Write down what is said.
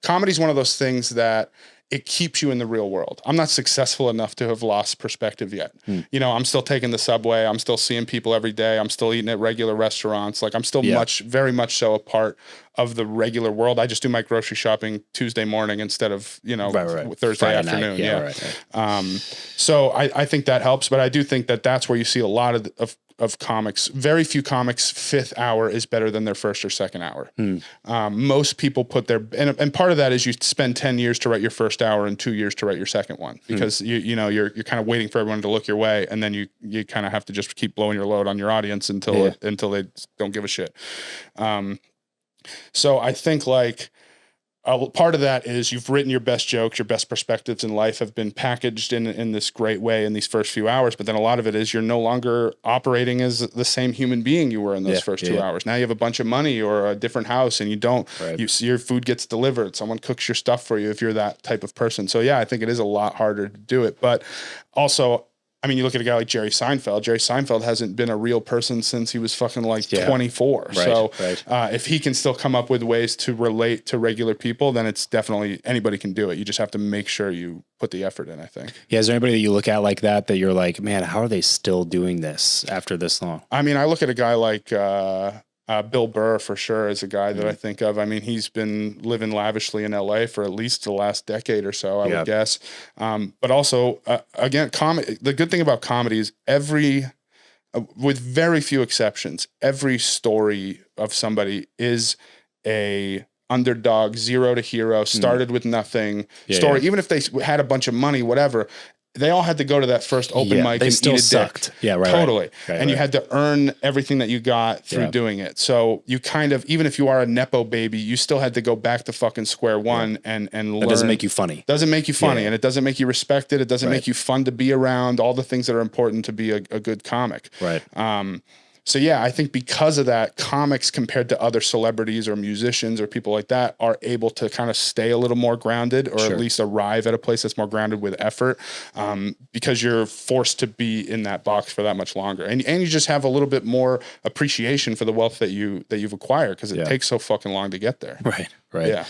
comedy's one of those things that it keeps you in the real world. I'm not successful enough to have lost perspective yet. You know, I'm still taking the subway. I'm still seeing people every day. I'm still eating at regular restaurants. Like I'm still very much so a part of the regular world. I just do my grocery shopping Tuesday morning instead of, you know, Thursday Friday afternoon. So I think that helps, but I do think that that's where you see a lot of comics. Very few comics' fifth hour is better than their first or second hour. Most people put their, and part of that is you spend 10 years to write your first hour and 2 years to write your second one, because you know, you're kind of waiting for everyone to look your way. And then you kind of have to just keep blowing your load on your audience until they don't give a shit. So I think like, part of that is you've written your best jokes, your best perspectives in life have been packaged in this great way in these first few hours. But then a lot of it is you're no longer operating as the same human being you were in those first 2 hours. Now you have a bunch of money or a different house and you don't, your food gets delivered. Someone cooks your stuff for you if you're that type of person. So yeah, I think it is a lot harder to do it. But also, I mean, you look at a guy like Jerry Seinfeld. Jerry Seinfeld hasn't been a real person since he was fucking like 24. So if he can still come up with ways to relate to regular people, then it's definitely, anybody can do it. You just have to make sure you put the effort in, I think. Yeah. Is there anybody that you look at like that you're like, man, how are they still doing this after this long? I mean, I look at a guy like Bill Burr for sure is a guy that I think of. I mean, he's been living lavishly in LA for at least the last decade or so, I would guess. But also, again, the good thing about comedy is with very few exceptions, every story of somebody is a underdog, zero to hero, started with nothing story. Even if they had a bunch of money, whatever, they all had to go to that first open mic and still eat a dick. Totally. And you had to earn everything that you got through doing it. So you kind of, even if you are a Nepo baby, you still had to go back to fucking square one and learn. It doesn't make you funny. Doesn't make you funny. And it doesn't make you respected. It doesn't make you fun to be around. All the things that are important to be a good comic. So yeah, I think because of that, comics compared to other celebrities or musicians or people like that are able to kind of stay a little more grounded, or at least arrive at a place that's more grounded with effort, because you're forced to be in that box for that much longer, and you just have a little bit more appreciation for the wealth that you've acquired, because it takes so fucking long to get there. Right. Yeah.